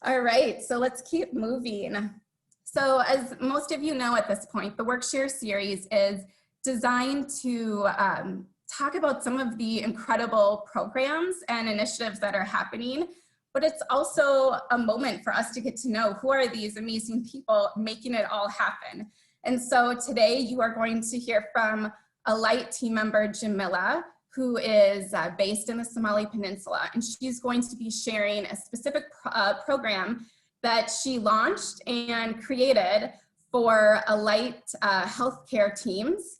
All right, so let's keep moving. So as most of you know at this point, the Workshare series is designed to talk about some of the incredible programs and initiatives that are happening, but it's also a moment for us to get to know who are these amazing people making it all happen. And so today you are going to hear from Alight team member Jamila, who is based in the Somali Peninsula, and she's going to be sharing a specific program that she launched and created for Alight healthcare teams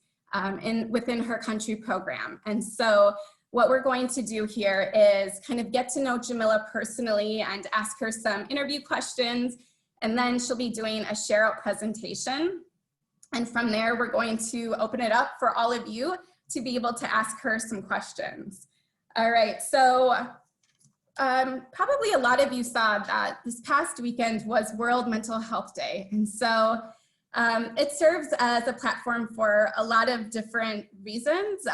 within her country program. And so what we're going to do here is kind of get to know Jamila personally and ask her some interview questions, and then she'll be doing a share out presentation. And from there, we're going to open it up for all of you to be able to ask her some questions. All right, so probably a lot of you saw that this past weekend was World Mental Health Day. And so it serves as a platform for a lot of different reasons,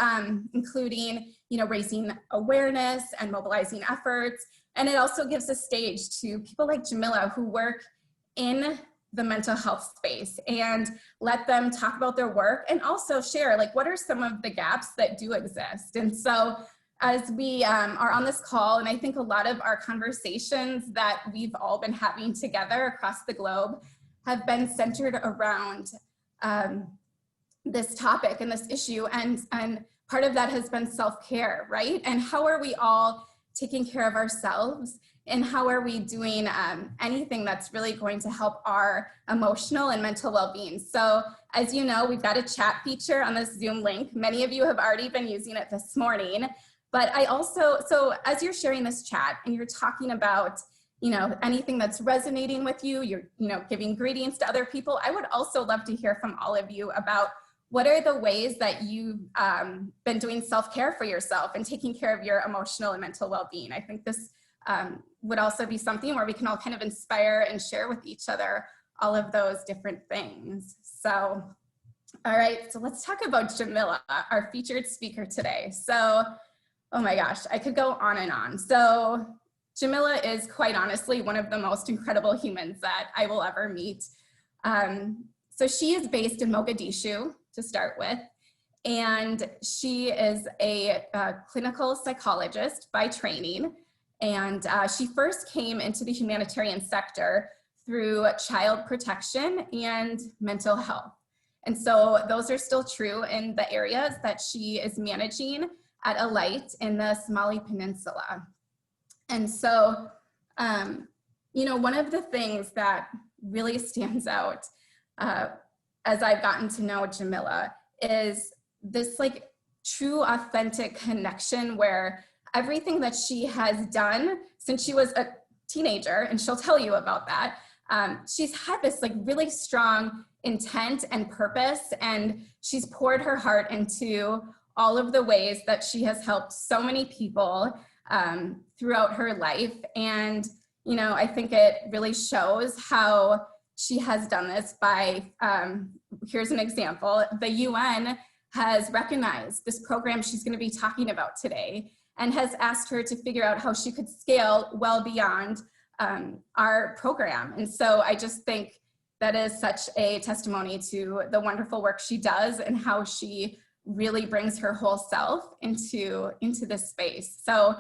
including raising awareness and mobilizing efforts. And it also gives a stage to people like Jamila who work in the mental health space and let them talk about their work and also share what are some of the gaps that do exist. And so as we are on this call, and I think a lot of our conversations that we've all been having together across the globe have been centered around this topic and this issue, and part of that has been self-care, right? And how are we all taking care of ourselves, and how are we doing anything that's really going to help our emotional and mental well-being? So as you know, we've got a chat feature on this Zoom link. Many of you have already been using it this morning, but so as you're sharing this chat and you're talking about anything that's resonating with you, you're giving greetings to other people, I would also love to hear from all of you about what are the ways that you've been doing self-care for yourself and taking care of your emotional and mental well-being. I think this would also be something where we can all kind of inspire and share with each other all of those different things. So, all right, so let's talk about Jamila, our featured speaker today. So, oh my gosh, I could go on and on. So Jamila is quite honestly one of the most incredible humans that I will ever meet. So she is based in Mogadishu to start with, and she is a clinical psychologist by training. And she first came into the humanitarian sector through child protection and mental health. And so those are still true in the areas that she is managing at Alight in the Somali Peninsula. And so, one of the things that really stands out as I've gotten to know Jamila is this true authentic connection where everything that she has done since she was a teenager, and she'll tell you about that, she's had this really strong intent and purpose, and she's poured her heart into all of the ways that she has helped so many people throughout her life. And, I think it really shows how she has done this by, here's an example. The UN has recognized this program she's going to be talking about today and has asked her to figure out how she could scale well beyond our program. And so I just think that is such a testimony to the wonderful work she does and how she really brings her whole self into this space. So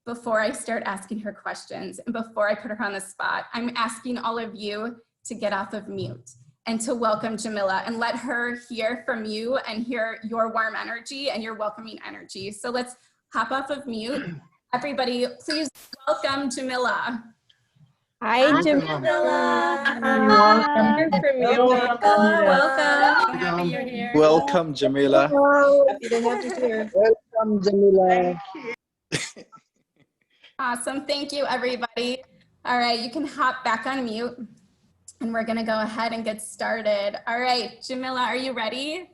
before I start asking her questions and before I put her on the spot, I'm asking all of you to get off of mute and to welcome Jamila and let her hear from you and hear your warm energy and your welcoming energy. So let's hop off of mute. Everybody, please welcome Jamila. Hi, Jamila. Welcome, Jamila. Happy to have you here. Welcome, Jamila. Awesome. Thank you, everybody. All right, you can hop back on mute and we're going to go ahead and get started. All right, Jamila, are you ready?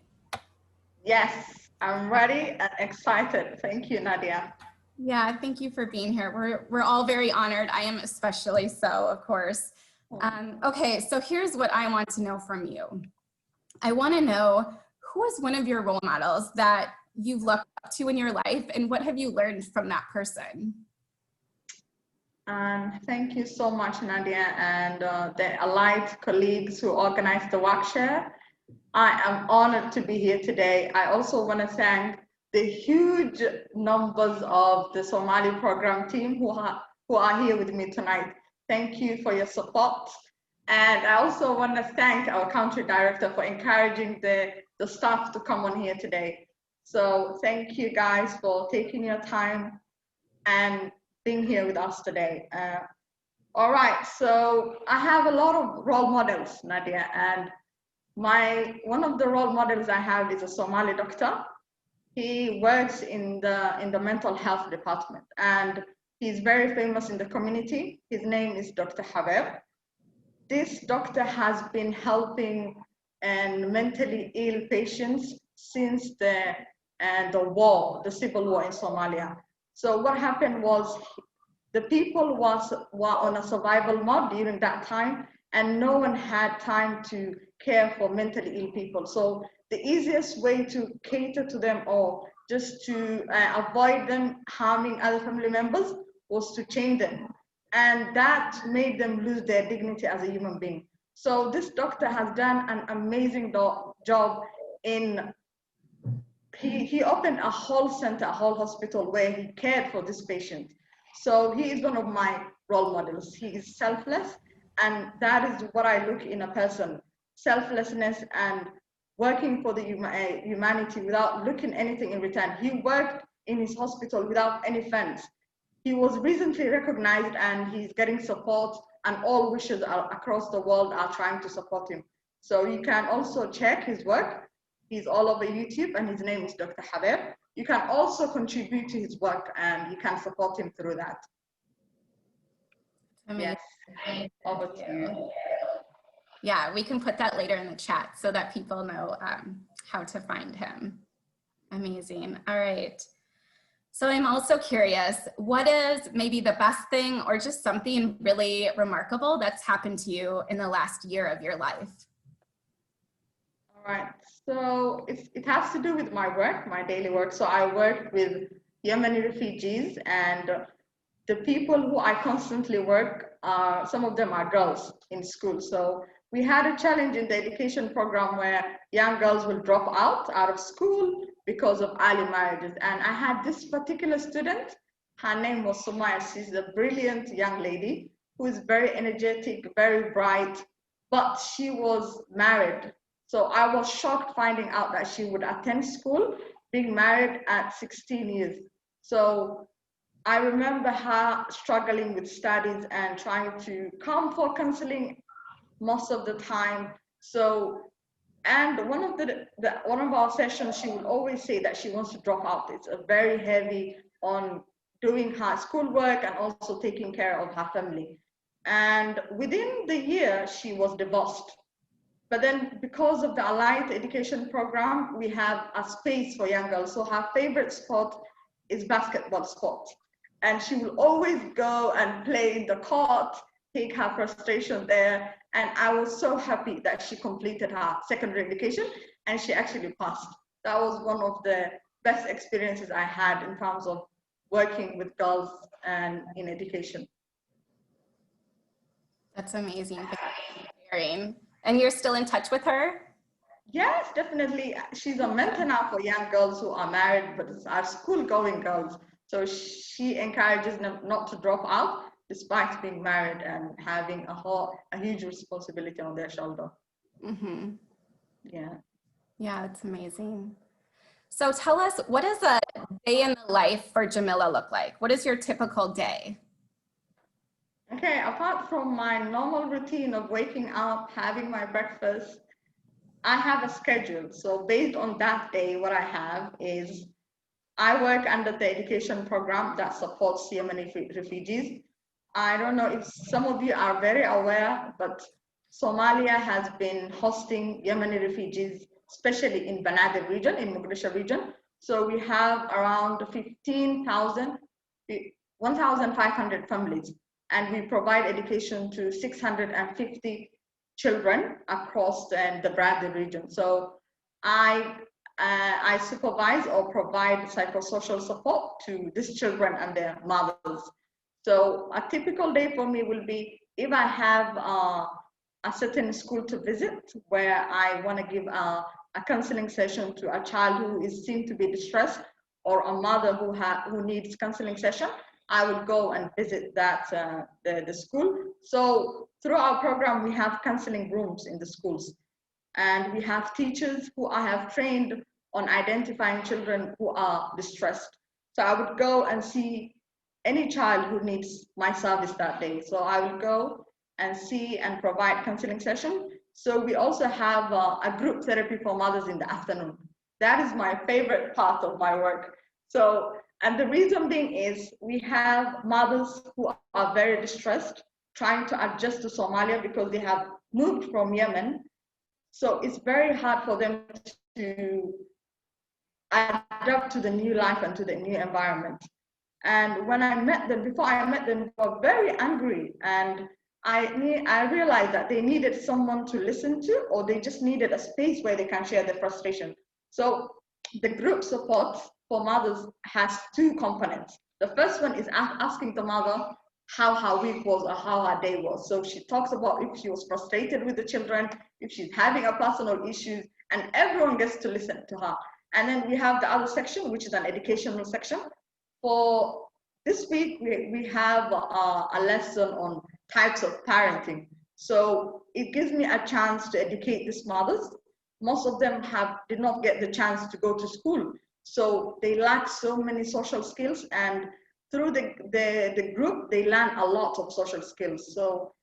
Yes, I'm ready and excited. Thank you, Nadia. Yeah, thank you for being here. We're all very honored. I am especially so, of course. Okay, so here's what I want to know from you. I want to know, who is one of your role models that you've looked up to in your life, and what have you learned from that person? And thank you so much, Nadia, and the Alight colleagues who organized the workshare. I am honored to be here today. I also want to thank the huge numbers of the Somali program team who are here with me tonight. Thank you for your support. And I also want to thank our country director for encouraging the staff to come on here today. So thank you guys for taking your time and being here with us today. All right, so I have a lot of role models, Nadia, and one of the role models I have is a Somali doctor. He works in the mental health department, and he's very famous in the community. His name is Dr. Habib. This doctor has been helping mentally ill patients since the civil war in Somalia. So what happened was the people were on a survival mode during that time, and no one had time to care for mentally ill people. So the easiest way to cater to them or just to avoid them harming other family members was to chain them. And that made them lose their dignity as a human being. So this doctor has done an amazing job in, he opened a whole center, a whole hospital where he cared for this patient. So he is one of my role models. He is selfless, and that is what I look in a person, selflessness and working for the humanity without looking anything in return. He worked in his hospital without any funds. He was recently recognized and he's getting support, and all wishes across the world are trying to support him. So you can also check his work. He's all over YouTube and his name is Dr. Habib. You can also contribute to his work and you can support him through that. Amazing. Yes, over to you. Yeah, we can put that later in the chat so that people know how to find him. Amazing. All right. So I'm also curious, what is maybe the best thing or just something really remarkable that's happened to you in the last year of your life? All right, so it has to do with my work, my daily work. So I work with Yemeni refugees, and the people who I constantly work, some of them are girls in school. So we had a challenge in the education program where young girls will drop out of school because of early marriages. And I had this particular student, her name was Somali. She's a brilliant young lady who is very energetic, very bright, but she was married. So I was shocked finding out that she would attend school, being married at 16 years. So I remember her struggling with studies and trying to come for counseling most of the time. So, and one of our sessions, she would always say that she wants to drop out. It's a very heavy on doing her schoolwork and also taking care of her family. And within the year, she was divorced. But then because of the Alight education program, we have a space for young girls. So her favorite sport is basketball sport. And she will always go and play in the court, take her frustration there. And I was so happy that she completed her secondary education and she actually passed. That was one of the best experiences I had in terms of working with girls and in education. That's amazing. Thank you for sharing. And you're still in touch with her? Yes, definitely. She's a mentor now for young girls who are married, but are school-going girls. So she encourages them not to drop out despite being married and having a huge responsibility on their shoulder. Mm-hmm. Yeah. Yeah, it's amazing. So tell us, what does a day in the life for Jamila look like? What is your typical day? Okay, apart from my normal routine of waking up, having my breakfast, I have a schedule. So based on that day, what I have is I work under the education program that supports Yemeni refugees. I don't know if some of you are very aware, but Somalia has been hosting Yemeni refugees, especially in Banadr region, in Mogadishu region. So we have around 1,500 families, and we provide education to 650 children across the Banadr region. So I supervise or provide psychosocial support to these children and their mothers. So a typical day for me will be if I have a certain school to visit where I want to give a counseling session to a child who is seen to be distressed, or a mother who needs counseling session, I will go and visit that the school. So through our program, we have counseling rooms in the schools, and we have teachers who I have trained on identifying children who are distressed. So I would go and see any child who needs my service that day. So I will go and see and provide counseling session. So we also have a group therapy for mothers in the afternoon. That is my favorite part of my work. So, and the reason being is we have mothers who are very distressed, trying to adjust to Somalia because they have moved from Yemen. So it's very hard for them to adapt to the new life and to the new environment. And when I met them, before I met them, they were very angry. And I realized that they needed someone to listen to, or they just needed a space where they can share their frustration. So the group support for mothers has two components. The first one is asking the mother how her week was or how her day was. So she talks about if she was frustrated with the children, if she's having a personal issue, and everyone gets to listen to her. And then we have the other section, which is an educational section. For this week, we have a lesson on types of parenting. So it gives me a chance to educate these mothers. Most of them did not get the chance to go to school. So they lack so many social skills, and through the group, they learn a lot of social skills. So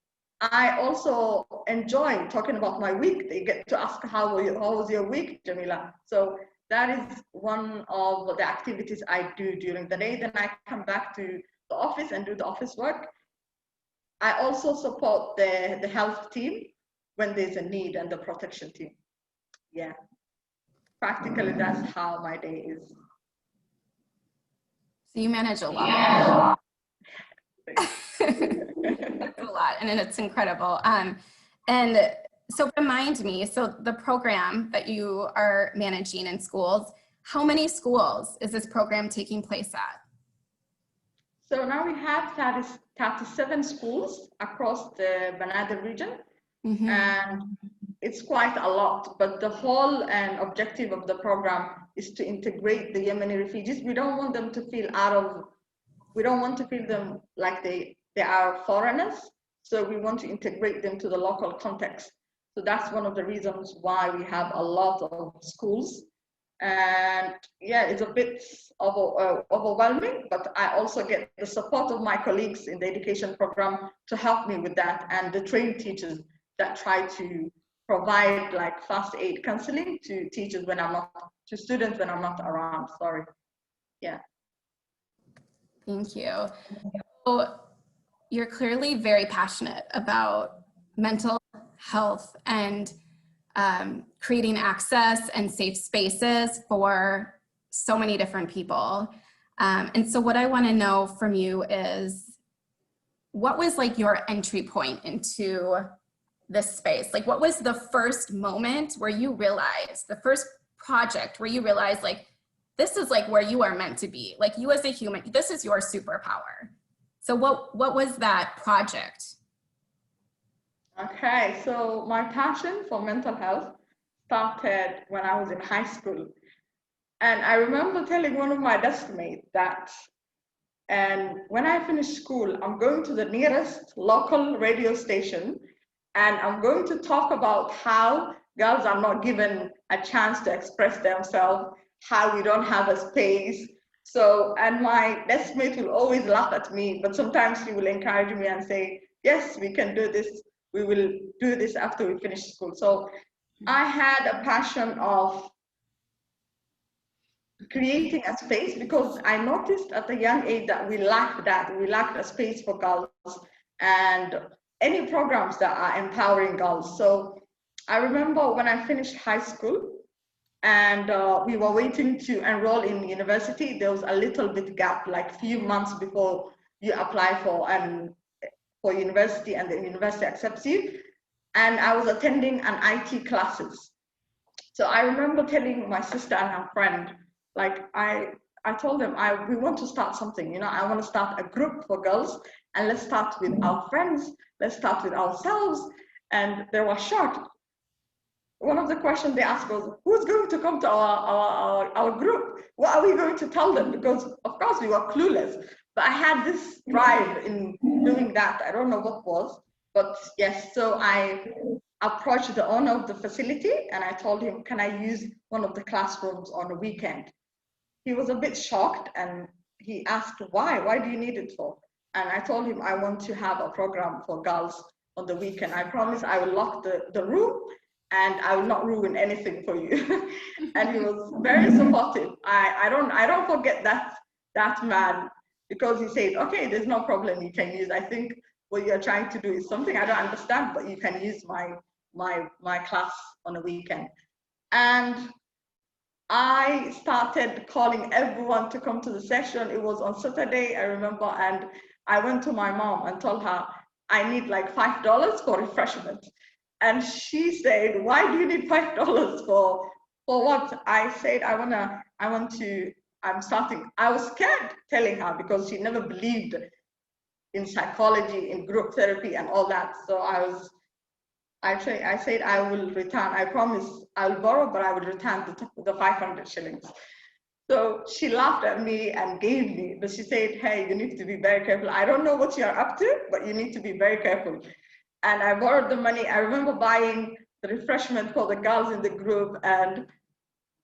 I also enjoy talking about my week. They get to ask, how was your week, Jamila? So that is one of the activities I do during the day. Then I come back to the office and do the office work. I also support the health team when there's a need, and the protection team. Yeah, practically that's how my day is. So you manage a lot. That's a lot, and it's incredible. And so remind me, so the program that you are managing in schools, how many schools is this program taking place at? So now we have 37 schools across the Banada region, and it's quite a lot, but the whole and objective of the program is to integrate the Yemeni refugees. We don't want them to feel we don't want to feel them like they are foreigners. So we want to integrate them to the local context. So that's one of the reasons why we have a lot of schools. And yeah, it's a bit overwhelming, but I also get the support of my colleagues in the education program to help me with that, and the trained teachers that try to provide like first aid counseling to teachers when I'm not, to students when I'm not around, sorry. Yeah. Thank you. So you're clearly very passionate about mental health and creating access and safe spaces for so many different people. And so what I want to know from you is, what was like your entry point into this space? Like, what was the first moment where you realized, the first project where you realized, like, this is like where you are meant to be, like you as a human, this is your superpower. So what was that project? Okay, so my passion for mental health started when I was in high school. And I remember telling one of my desk mates that, and when I finish school, I'm going to the nearest local radio station, and I'm going to talk about how girls are not given a chance to express themselves, how we don't have a space. So, and my desk mate will always laugh at me, but sometimes he will encourage me and say, yes, we can do this. We will do this after we finish school. So I had a passion of creating a space, because I noticed at a young age that we lacked a space for girls and any programs that are empowering girls. So I remember when I finished high school and we were waiting to enroll in university, there was a little bit gap, like few months before you apply for university and the university accepts you. And I was attending an IT classes. So I remember telling my sister and her friend, like, I I told them, we want to start something, you know, I want to start a group for girls, and let's start with our friends, let's start with ourselves. And they were shocked. One of the questions they asked was, who's going to come to our group? What are we going to tell them? Because of course we were clueless, but I had this drive in doing that. I don't know what was, but yes, so I approached the owner of the facility and I told him, can I use one of the classrooms on a weekend? He was a bit shocked and he asked, why do you need it for? And I told him, I want to have a program for girls on the weekend. I promise I will lock the room and I will not ruin anything for you. And he was very supportive. I don't forget that man, because he said, okay, there's no problem, you can use, I think what you're trying to do is something I don't understand, but you can use my class on a weekend. And I started calling everyone to come to the session. It was on Saturday, I remember, and I went to my mom and told her, I need like $5 for refreshment. And she said, why do you need $5 for what? I said, I'm starting. I was scared telling her because she never believed in psychology, in group therapy and all that. So I said, I will return. I promise I will borrow, but I will return the 500 shillings. So she laughed at me and gave me, but she said, hey, you need to be very careful. I don't know what you're up to, but you need to be very careful. And I borrowed the money. I remember buying the refreshment for the girls in the group, and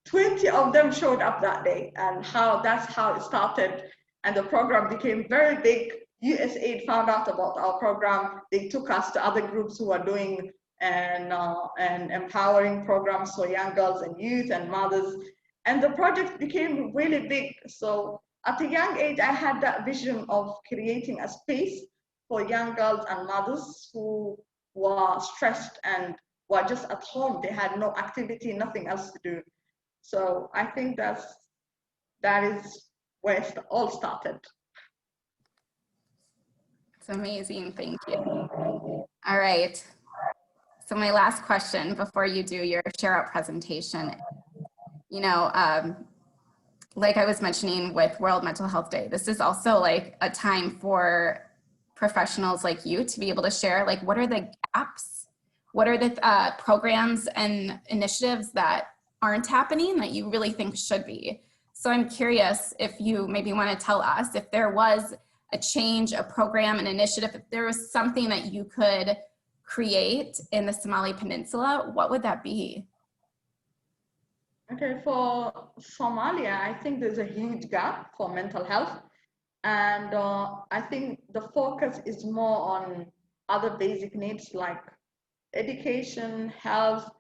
20 of them showed up that day. And that's how it started. And the program became very big. USAID found out about our program. They took us to other groups who are doing and empowering programs for young girls and youth and mothers. And the project became really big. So at a young age, I had that vision of creating a space for young girls and mothers who were stressed and were just at home. They had no activity, nothing else to do. So I think that is where it all started. It's amazing, thank you. All right. So my last question before you do your share out presentation, you know, like I was mentioning with World Mental Health Day, this is also like a time for professionals like you to be able to share, like, what are the gaps? What are the programs and initiatives that aren't happening that you really think should be? So I'm curious if you maybe want to tell us if there was a change, a program, an initiative, if there was something that you could create in the Somali Peninsula, what would that be? Okay, for Somalia, I think there's a huge gap for mental health. And I think the focus is more on other basic needs like education, health,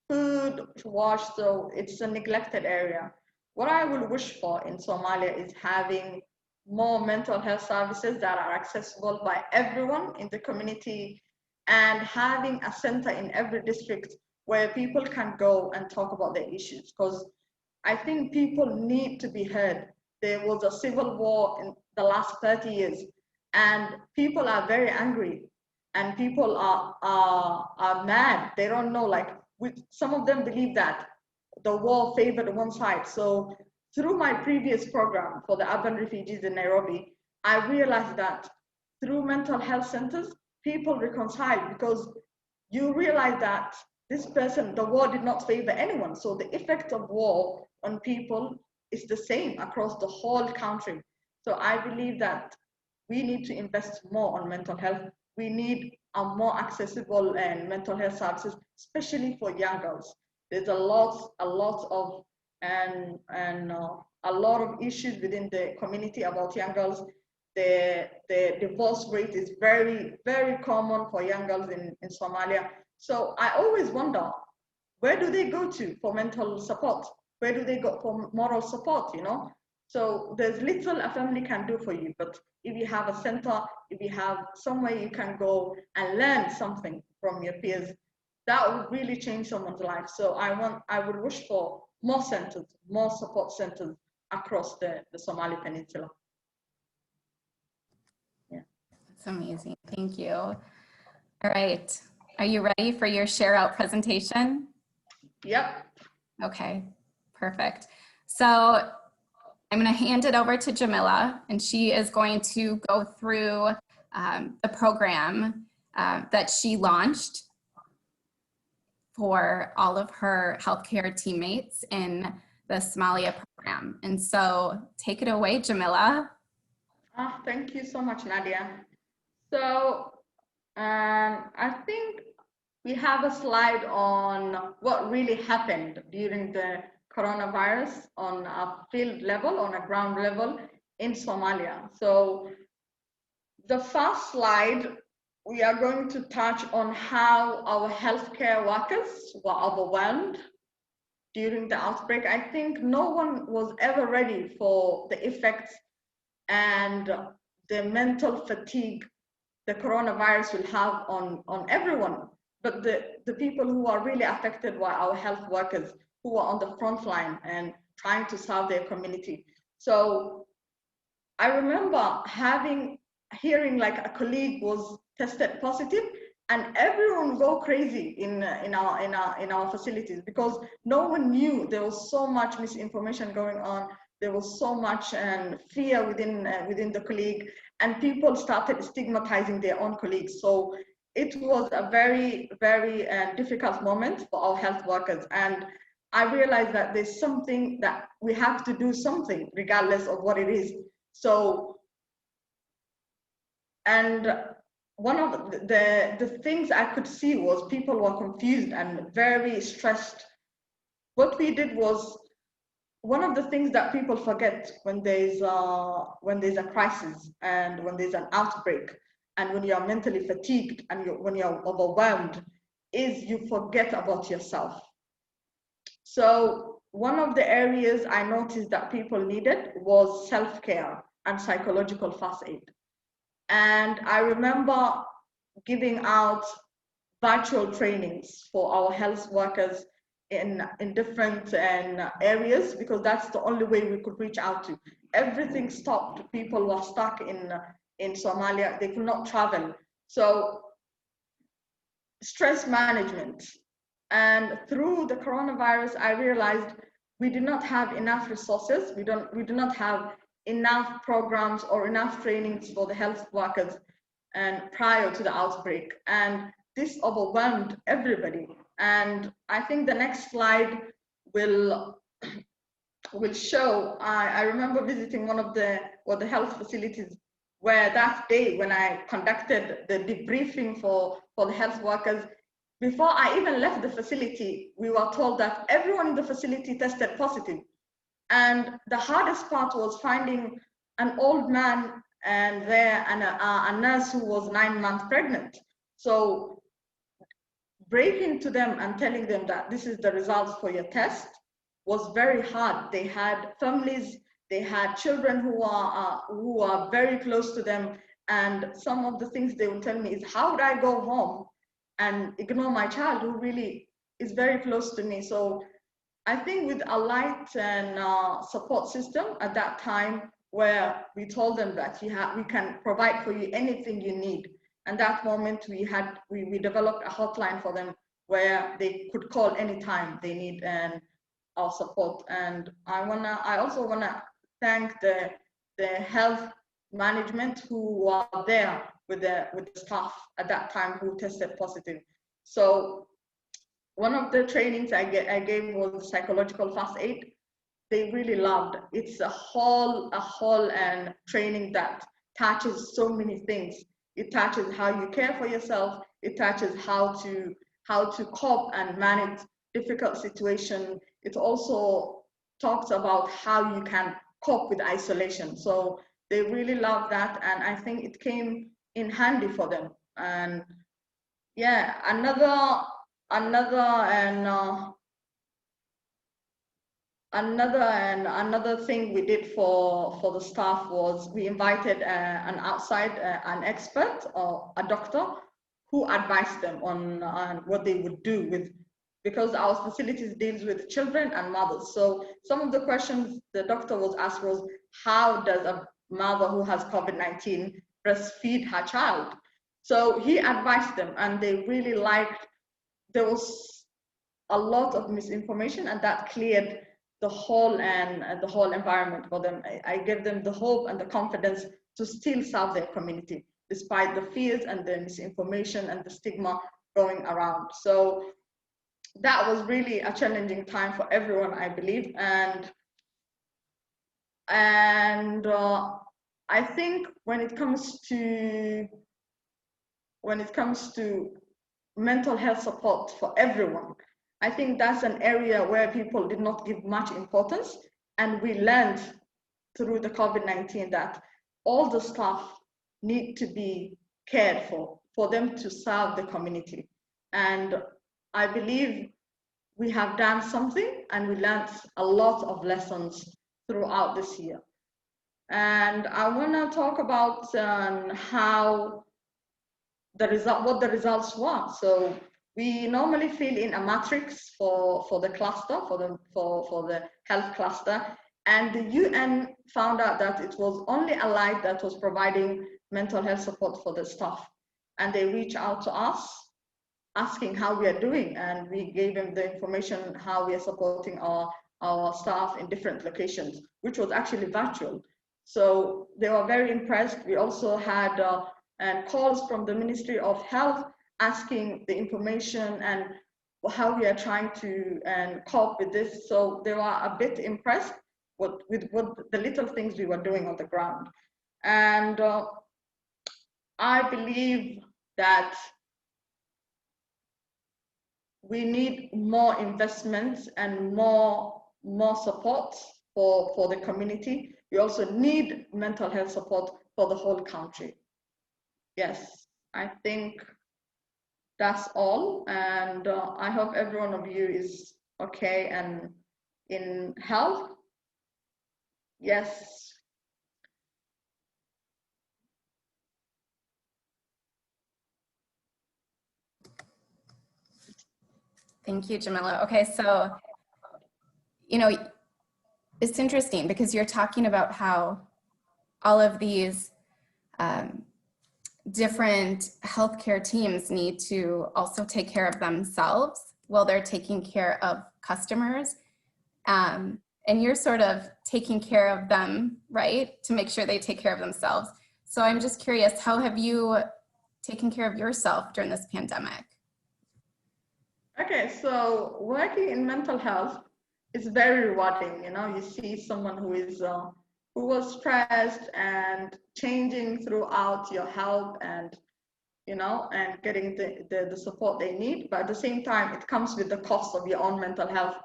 food, wash. So it's a neglected area. What I would wish for in Somalia is having more mental health services that are accessible by everyone in the community, and having a center in every district where people can go and talk about their issues. Because I think people need to be heard. There was a civil war in the last 30 years, and people are very angry, and people are mad. They don't know, like, some of them believe that the war favored one side. So through my previous program for the urban refugees in Nairobi, I realized that through mental health centers, people reconcile, because you realize that this person, the war did not favor anyone. So the effect of war on people is the same across the whole country. So I believe that we need to invest more on mental health. We need a more accessible and mental health services, especially for young girls. There's a lot of a lot of issues within the community about young girls. The divorce rate is very, very common for young girls in Somalia. So I always wonder, where do they go to for mental support? Where do they go for moral support, you know? So there's little a family can do for you, but if you have a center, if you have somewhere you can go and learn something from your peers, that would really change someone's life. So I would wish for more centers, more support centers across the Somali Peninsula. Yeah. That's amazing, thank you. All right, are you ready for your share out presentation? Yep. Okay, perfect. So I'm going to hand it over to Jamila, and she is going to go through the program that she launched for all of her healthcare teammates in the Somalia program. And so take it away, Jamila. Thank you so much, Nadia. So I think we have a slide on what really happened during the coronavirus on a field level, on a ground level in Somalia. So the first slide, we are going to touch on how our healthcare workers were overwhelmed during the outbreak. I think no one was ever ready for the effects and the mental fatigue the coronavirus will have on everyone. But the people who are really affected were our health workers who are on the front line and trying to serve their community. So I remember hearing like a colleague was tested positive, and everyone go crazy in our facilities because no one knew. There was so much misinformation going on. There was so much fear within the colleague, and people started stigmatizing their own colleagues. So it was a very, very difficult moment for our health workers. And I realized that there's something that we have to do something regardless of what it is. So, and one of the things I could see was people were confused and very stressed. What we did was, one of the things that people forget when there's a crisis and when there's an outbreak and when you're mentally fatigued and when you're overwhelmed is you forget about yourself. So one of the areas I noticed that people needed was self-care and psychological first aid. And I remember giving out virtual trainings for our health workers in different areas, because that's the only way we could reach out to. Everything stopped. People were stuck in Somalia. They could not travel. So stress management. And through the coronavirus, I realized we did not have enough resources. We do not have enough programs or enough trainings for the health workers and prior to the outbreak. And this overwhelmed everybody. And I think the next slide will show, I remember visiting one of the health facilities where that day when I conducted the debriefing for the health workers, before I even left the facility, we were told that everyone in the facility tested positive. And the hardest part was finding an old man and a nurse who was 9 months pregnant. So breaking to them and telling them that this is the results for your test was very hard. They had families, they had children who are very close to them. And some of the things they will tell me is, how would I go home and ignore my child who really is very close to me? So I think with Alight and support system at that time, where we told them that we can provide for you anything you need. And that moment we developed a hotline for them where they could call anytime they need our support. And I also wanna thank the health management who were there with the staff at that time who tested positive. So one of the trainings I gave was psychological first aid. They really loved. It's a whole and training that touches so many things. It touches how you care for yourself. It touches how to cope and manage difficult situations. It also talks about how you can cope with isolation. So they really loved that, and I think it came in handy for them. And yeah, another thing we did for the staff was we invited an expert or a doctor who advised them on what they would do because our facilities deals with children and mothers. So some of the questions the doctor was asked was, how does a mother who has COVID-19 breastfeed her child? So he advised them, and they really liked. There was a lot of misinformation, and that cleared the whole environment for them. I gave them the hope and the confidence to still serve their community, despite the fears and the misinformation and the stigma going around. So that was really a challenging time for everyone, I believe. And I think when it comes to mental health support for everyone, I think that's an area where people did not give much importance. And we learned through the COVID-19 that all the staff need to be cared for them to serve the community. And I believe we have done something, and we learned a lot of lessons throughout this year. And I want to talk about how what the results were. So we normally fill in a matrix for the cluster, for the health cluster, and the UN found out that it was only Alight that was providing mental health support for the staff. And they reached out to us asking how we are doing, and we gave them the information how we are supporting our staff in different locations, which was actually virtual. So they were very impressed. We also had calls from the Ministry of Health asking the information and how we are trying to cope with this. So they were a bit impressed with what the little things we were doing on the ground. And I believe that we need more investments and more support for the community. We also need mental health support for the whole country. Yes, I think that's all. And I hope every one of you is okay and in health. Yes. Thank you, Jamila. Okay, so, you know, it's interesting because you're talking about how all of these different healthcare teams need to also take care of themselves while they're taking care of customers. And you're sort of taking care of them, right? To make sure they take care of themselves. So I'm just curious, how have you taken care of yourself during this pandemic? Okay, so working in mental health is very rewarding. You know, you see someone who was stressed and changing throughout your health, and and getting the support they need. But at the same time, it comes with the cost of your own mental health.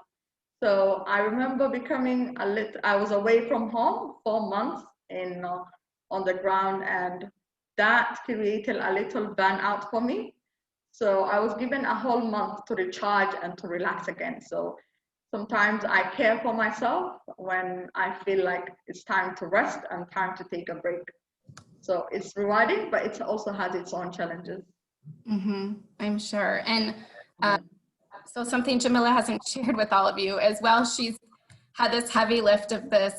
So I remember becoming I was away from home 4 months on the ground, and that created a little burnout for me. So I was given a whole month to recharge and to relax again. So sometimes I care for myself when I feel like it's time to rest and time to take a break. So it's rewarding, but it also has its own challenges. Mm-hmm, I'm sure. And so something Jamila hasn't shared with all of you as well, she's had this heavy lift of this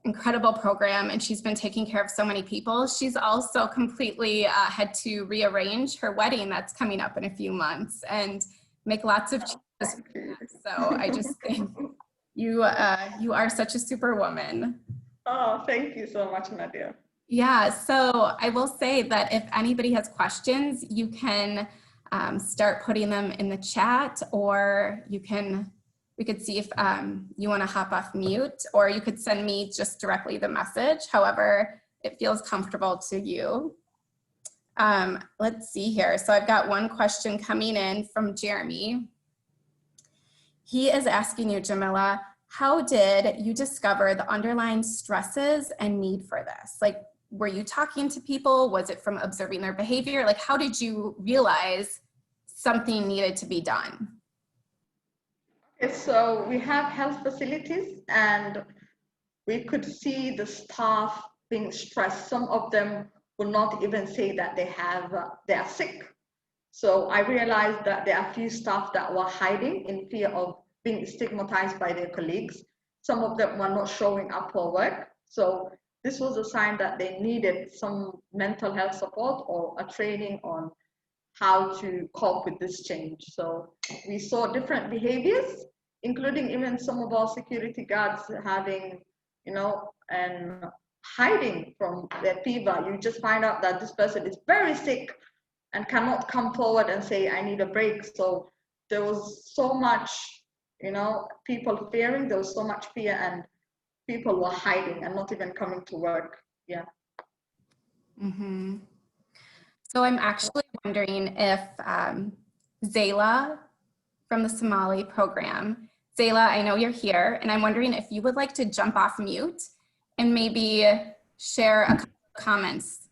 incredible program, and she's been taking care of so many people. She's also completely had to rearrange her wedding that's coming up in a few months and make lots of changes. So I just think you are such a superwoman. Oh, thank you so much, Nadia. Yeah, so I will say that if anybody has questions, you can start putting them in the chat, or we could see if you want to hop off mute, or you could send me just directly the message, however it feels comfortable to you. Let's see here. So I've got one question coming in from Jeremy. He is asking you, Jamila, how did you discover the underlying stresses and need for this? Like, were you talking to people? Was it from observing their behavior? Like, how did you realize something needed to be done? Okay, so we have health facilities, and we could see the staff being stressed. Some of them will not even say that they are sick. So I realized that there are a few staff that were hiding in fear of being stigmatized by their colleagues. Some of them were not showing up for work. So this was a sign that they needed some mental health support or a training on how to cope with this change. So we saw different behaviors, including even some of our security guards having, you know, and hiding from their fever. You just find out that this person is very sick and cannot come forward and say, I need a break. So there was so much, you know, people fearing, there was so much fear, and people were hiding and not even coming to work. Yeah. Mm-hmm. So I'm actually wondering if Zayla from the Somali program, Zayla, I know you're here, and I'm wondering if you would like to jump off mute and maybe share a couple of comments.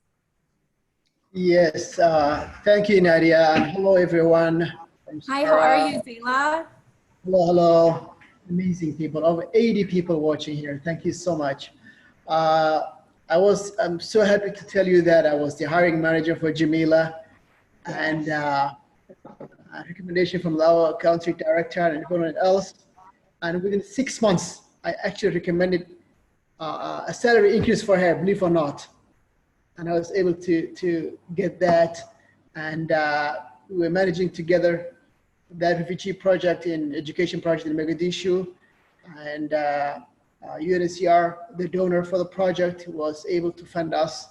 Yes, thank you, Nadia, and hello, everyone. Hi, how are you, Zayla? Hello, hello. Amazing people, over 80 people watching here. Thank you so much. I'm so happy to tell you that I was the hiring manager for Jamila, and a recommendation from our country director and everyone else. And within 6 months, I actually recommended a salary increase for her, believe it or not. And I was able to get that, and we were managing together that refugee project in education project in Mogadishu, and UNHCR, the donor for the project, was able to fund us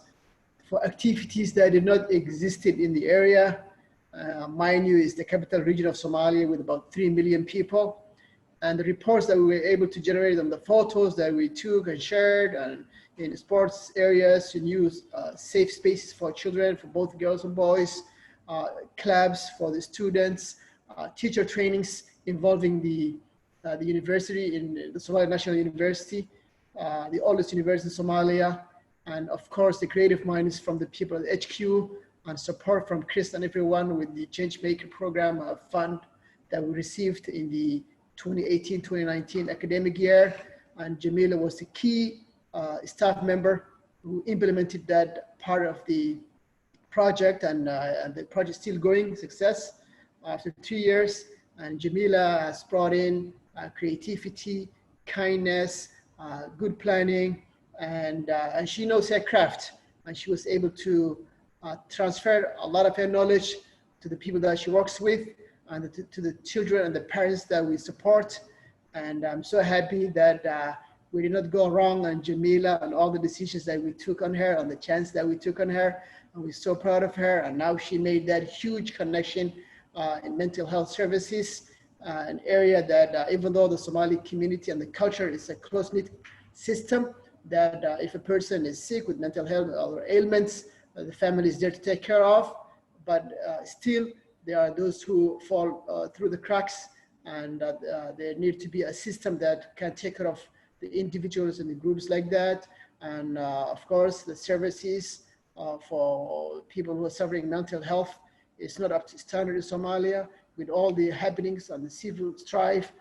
for activities that did not existed in the area. Mind you, is the capital region of Somalia with about 3 million people. And the reports that we were able to generate on the photos that we took and shared, and in sports areas, to use safe spaces for children, for both girls and boys, clubs for the students, teacher trainings involving the university in the Somali National University, the oldest university in Somalia, and of course the creative minds from the people at HQ, and support from Chris and everyone with the Change Maker program fund that we received in the 2018-2019 academic year. And Jamila was the key staff member who implemented that part of the project, and the project is still going, success after 3 years. And Jamila has brought in creativity, kindness, good planning, and she knows her craft, and she was able to transfer a lot of her knowledge to the people that she works with, and to the children and the parents that we support. And I'm so happy that we did not go wrong on Jamila and all the decisions that we took on her, and the chance that we took on her. And we're so proud of her. And now she made that huge connection in mental health services, an area that even though the Somali community and the culture is a close-knit system, that if a person is sick with mental health or ailments, the family is there to take care of. But still, there are those who fall through the cracks, and there need to be a system that can take care of the individuals and the groups like that. And of course, the services for people who are suffering mental health is not up to standard in Somalia, with all the happenings and the civil strife.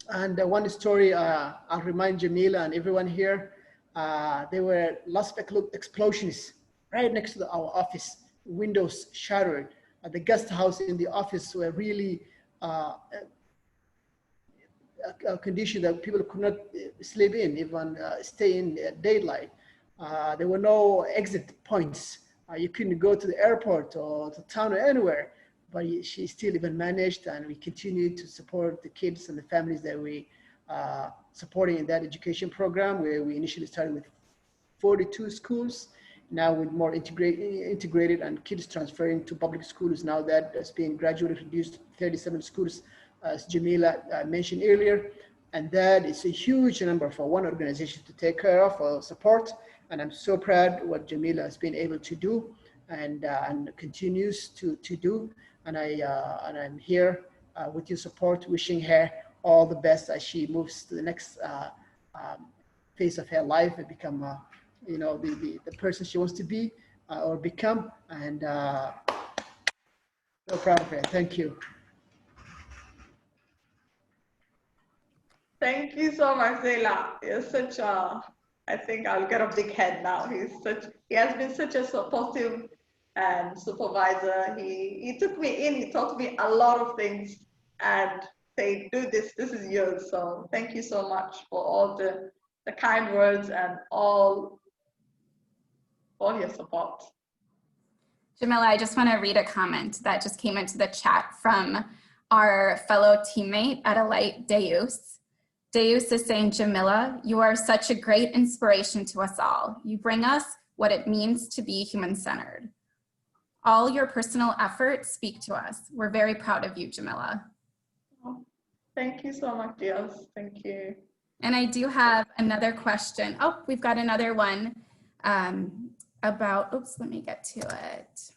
And one story I'll remind Jamila and everyone here, there were last explosions right next to our office, windows shattered. The guest house in the office were really a condition that people could not sleep in, even stay in daylight. There were no exit points. You couldn't go to the airport or to town or anywhere, but she still even managed, and we continue to support the kids and the families that we supporting in that education program, where we initially started with 42 schools, now with more integrated and kids transferring to public schools. Now that has been gradually reduced to 37 schools, as Jamila mentioned earlier. And that is a huge number for one organization to take care of or support. And I'm so proud what Jamila has been able to do, and continues to do. And I'm here with your support, wishing her all the best as she moves to the next phase of her life and become you know, the person she wants to be or become. And so proud of her. Thank you. Thank you so much, Zayla. You're such a, I think I'll get a big head now. He has been such a supportive supervisor. He took me in, he taught me a lot of things and said, do this is yours. So thank you so much for all the kind words and all your support. Jamila, I just want to read a comment that just came into the chat from our fellow teammate at Alight, Deus. Deus is saying, Jamila, you are such a great inspiration to us all. You bring us what it means to be human-centered. All your personal efforts speak to us. We're very proud of you, Jamila. Oh, thank you so much, Deus. Thank you. And I do have another question. Oh, we've got another one about, oops, let me get to it.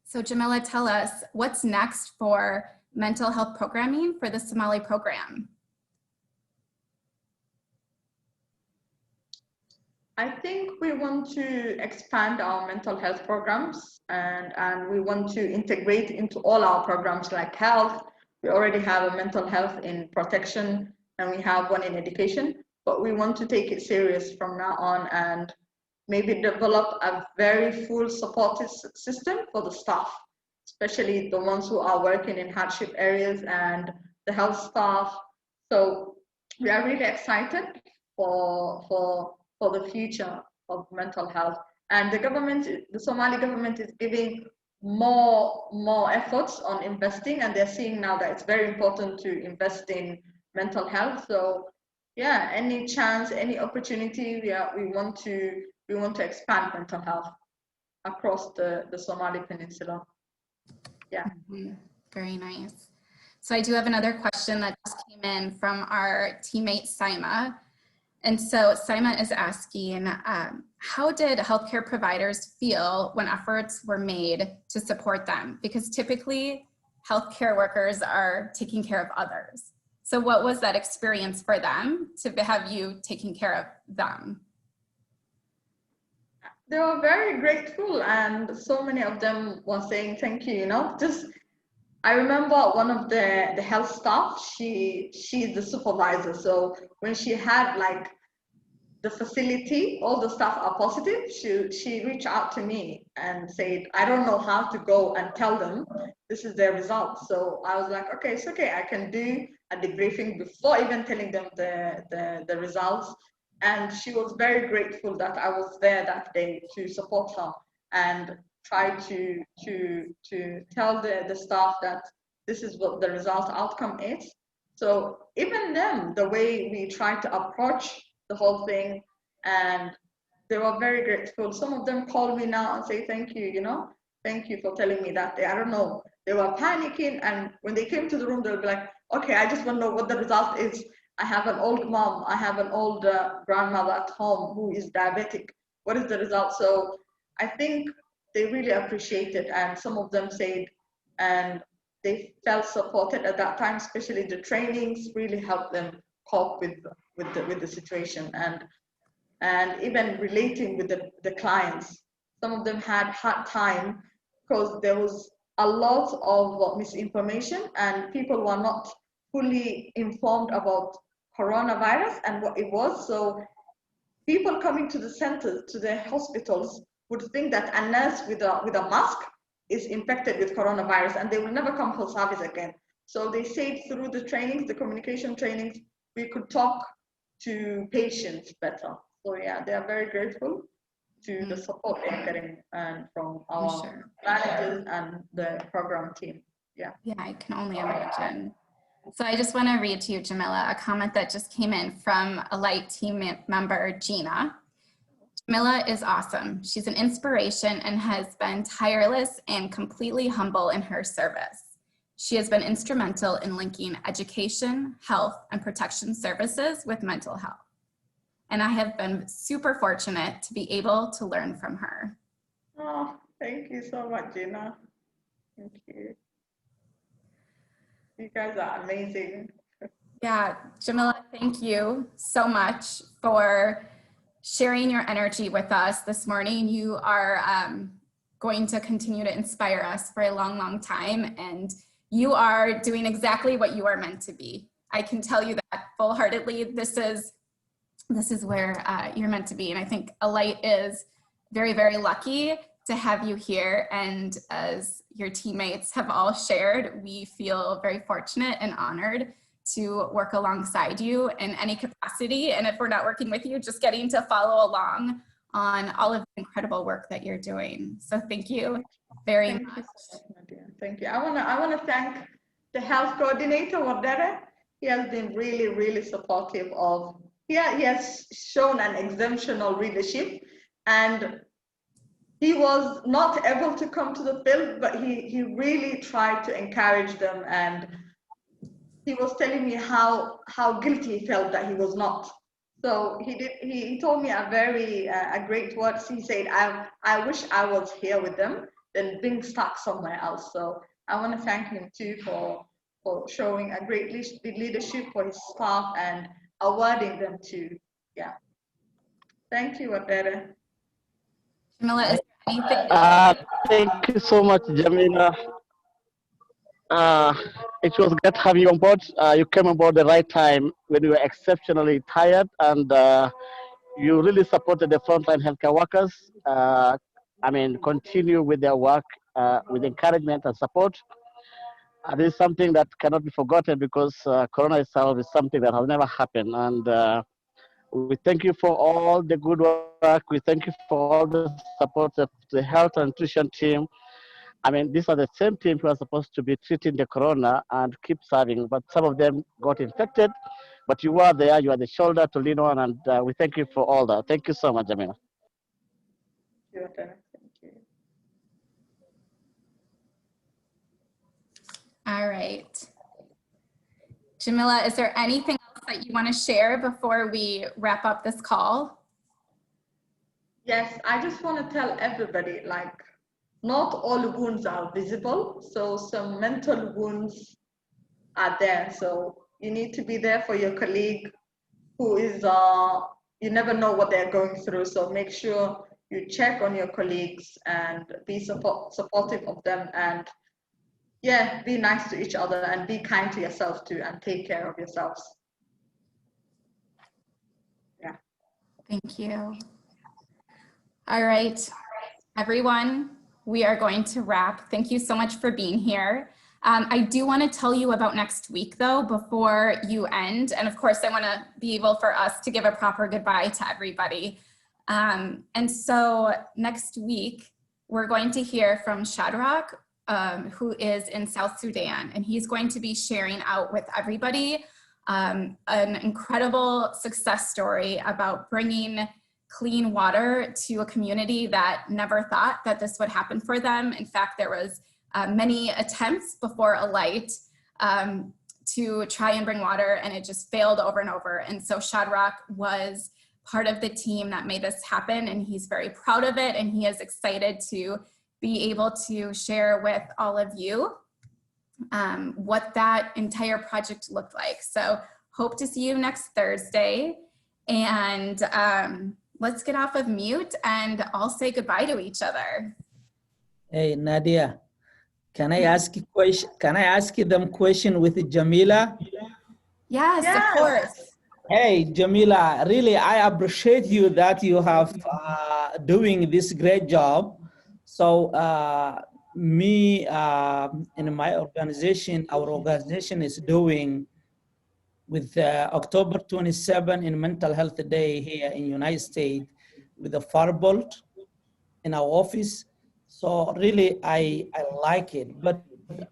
So Jamila, tell us what's next for mental health programming for the Somali program? I think we want to expand our mental health programs and we want to integrate into all our programs like health. We already have a mental health in protection and we have one in education, but we want to take it serious from now on and maybe develop a very full support system for the staff, especially the ones who are working in hardship areas and the health staff. So we are really excited for the future of mental health. And the government, the Somali government is giving more efforts on investing, and they're seeing now that it's very important to invest in mental health. So yeah, any chance, any opportunity, we want to expand mental health across the Somali Peninsula. Yeah. Mm-hmm. Very nice. So I do have another question that just came in from our teammate Saima. And so Saima is asking, how did healthcare providers feel when efforts were made to support them? Because typically healthcare workers are taking care of others. So what was that experience for them to have you taking care of them? They were very grateful, and so many of them were saying thank you. You know, just I remember one of the health staff. She's the supervisor, so when she had like the facility, all the staff are positive. She reached out to me and said, I don't know how to go and tell them this is their result. So I was like, okay, it's okay. I can do a debriefing before even telling them the results. And she was very grateful that I was there that day to support her and try to tell the staff that this is what the result outcome is. So even them, the way we try to approach the whole thing, and they were very grateful. Some of them call me now and say thank you, you know, thank you for telling me that. I don't know, they were panicking, and when they came to the room, they'll be like, okay, I just want to know what the result is. I have an old mom, I have an old grandmother at home who is diabetic. What is the result? So I think they really appreciate it, and some of them said, and they felt supported at that time, especially the trainings really helped them cope with the situation and even relating with the clients. Some of them had hard time because there was a lot of misinformation and people were not fully informed about coronavirus and what it was. So people coming to the centers, to the hospitals, would think that a nurse with a mask is infected with coronavirus and they will never come for service again. So they said through the trainings, the communication trainings, we could talk to patients better. So yeah, they are very grateful to the support they're getting and from our managers and the program team. Yeah. Yeah, I can only imagine. So I just want to read to you, Jamila, a comment that just came in from a Alight team member, Gina. Jamila is awesome. She's an inspiration and has been tireless and completely humble in her service. She has been instrumental in linking education, health, and protection services with mental health. And I have been super fortunate to be able to learn from her. Oh, thank you so much, Gina. Thank you. You guys are amazing. Yeah, Jamila, thank you so much for sharing your energy with us this morning. You are going to continue to inspire us for a long, long time. And you are doing exactly what you are meant to be. I can tell you that full-heartedly. This is where you're meant to be. And I think Alight is very, very lucky to have you here. And as your teammates have all shared, we feel very fortunate and honored to work alongside you in any capacity. And if we're not working with you, just getting to follow along on all of the incredible work that you're doing. So thank you very much. Thank you. I want to thank the health coordinator, Wadere. He has been really, really supportive of, he has shown an exceptional leadership, and he was not able to come to the field, but he really tried to encourage them, and he was telling me how guilty he felt that he was not. So he told me a great words. He said, I wish I was here with them than being stuck somewhere else. So I want to thank him too for showing a great leadership for his staff and awarding them too. Yeah. Thank you, Wadere. Jamila, is there anything? Thank you so much, Jamila. Uh, it was great having you on board. You came on board the right time when we were exceptionally tired, and you really supported the frontline healthcare workers. Continue with their work with encouragement and support. This is something that cannot be forgotten because Corona itself is something that has never happened. And we thank you for all the good work. We thank you for all the support of the health and nutrition team. These are the same team who are supposed to be treating the corona and keep serving, but some of them got infected. But you are there, you are the shoulder to lean on, and we thank you for all that. Thank you so much, Jamila. Thank you. All right. Jamila, is there anything else that you want to share before we wrap up this call? Yes, I just want to tell everybody, like, not all wounds are visible. So some mental wounds are there. So you need to be there for your colleague who is, you never know what they're going through. So make sure you check on your colleagues and be supportive of them, and yeah, be nice to each other and be kind to yourself too, and take care of yourselves. Yeah. Thank you. All right, everyone, we are going to wrap. Thank you so much for being here. I do want to tell you about next week though, before you end. And of course, I want to be able for us to give a proper goodbye to everybody. And so next week, we're going to hear from Shadrach, who is in South Sudan, and he's going to be sharing out with everybody an incredible success story about bringing clean water to a community that never thought that this would happen for them. In fact, there was many attempts before Alight to try and bring water, and it just failed over and over. And so Shadrach was part of the team that made this happen, and he's very proud of it, and he is excited to be able to share with all of you what that entire project looked like. So hope to see you next Thursday, and let's get off of mute and all say goodbye to each other. Hey, Nadia, can I ask you question? Can I ask you them question with Jamila? Yes, of course. Hey, Jamila, really, I appreciate you that you have doing this great job. So me in my organization, our organization is doing with October 27 in Mental Health Day here in United States with a firebolt in our office. So really, I like it. But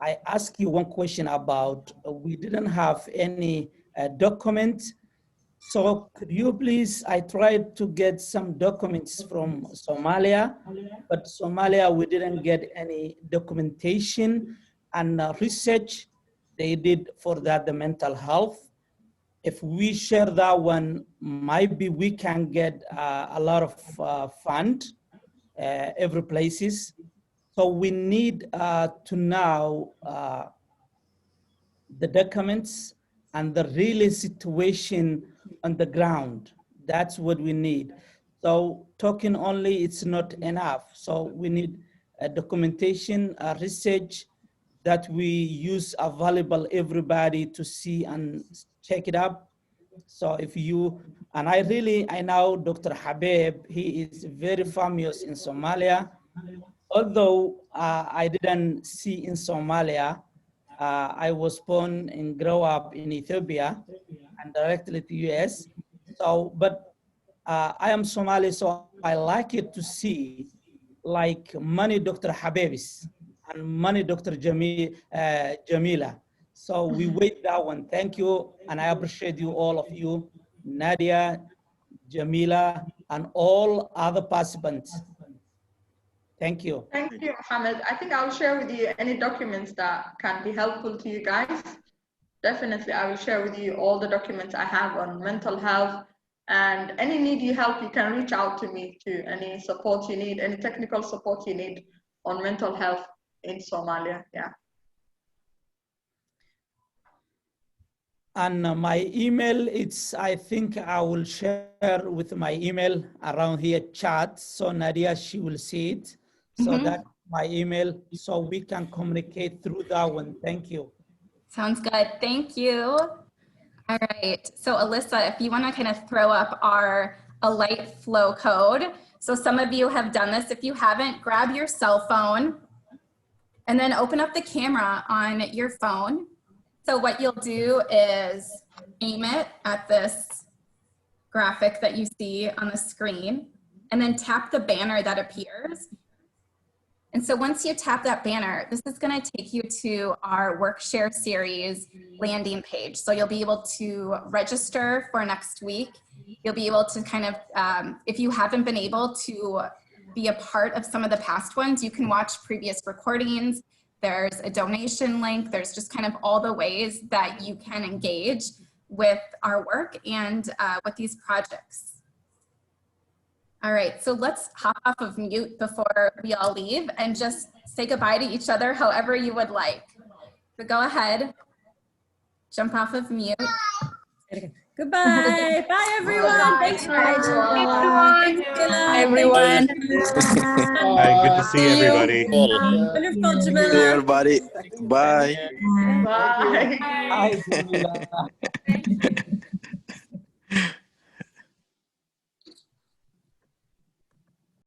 I ask you one question about, we didn't have any document. So could you please, I tried to get some documents from Somalia, but Somalia, we didn't get any documentation and research they did for that, the mental health. If we share that one, maybe we can get a lot of fund every places. So we need to know the documents and the real situation on the ground. That's what we need. So talking only, it's not enough. So we need a documentation, a research that we use available everybody to see and check it up. So if you, and I know Dr. Habib, he is very famous in Somalia. Although I didn't see in Somalia, I was born and grew up in Ethiopia and directly to US. So, but I am Somali, so I like it to see like many Dr. Habibis and many Dr. Jamila. So we wait that one. Thank you. And I appreciate you, all of you, Nadia, Jamila, and all other participants. Thank you. Thank you, Mohammed. I think I'll share with you any documents that can be helpful to you guys. Definitely, I will share with you all the documents I have on mental health, and any need you help, you can reach out to me to any support you need, any technical support you need on mental health in Somalia. Yeah. And my email, I think I will share with my email around here chat. So Nadia, she will see it. So that's my email, so we can communicate through that one. Thank you. Sounds good. Thank you. All right. So Alyssa, if you want to kind of throw up our Alight flow code. So some of you have done this. If you haven't, grab your cell phone and then open up the camera on your phone. So what you'll do is aim it at this graphic that you see on the screen and then tap the banner that appears. And so once you tap that banner, this is going to take you to our Workshare series landing page. So you'll be able to register for next week. You'll be able to kind of, if you haven't been able to be a part of some of the past ones, you can watch previous recordings. There's a donation link. There's just kind of all the ways that you can engage with our work and with these projects. All right, so let's hop off of mute before we all leave and just say goodbye to each other however you would like. So go ahead, jump off of mute. Goodbye. Bye, everyone. Thanks for everyone. Bye, everyone. Hi, good to see everybody. Wonderful, Jamila. See everybody. Bye. Bye. Hi, Jamila.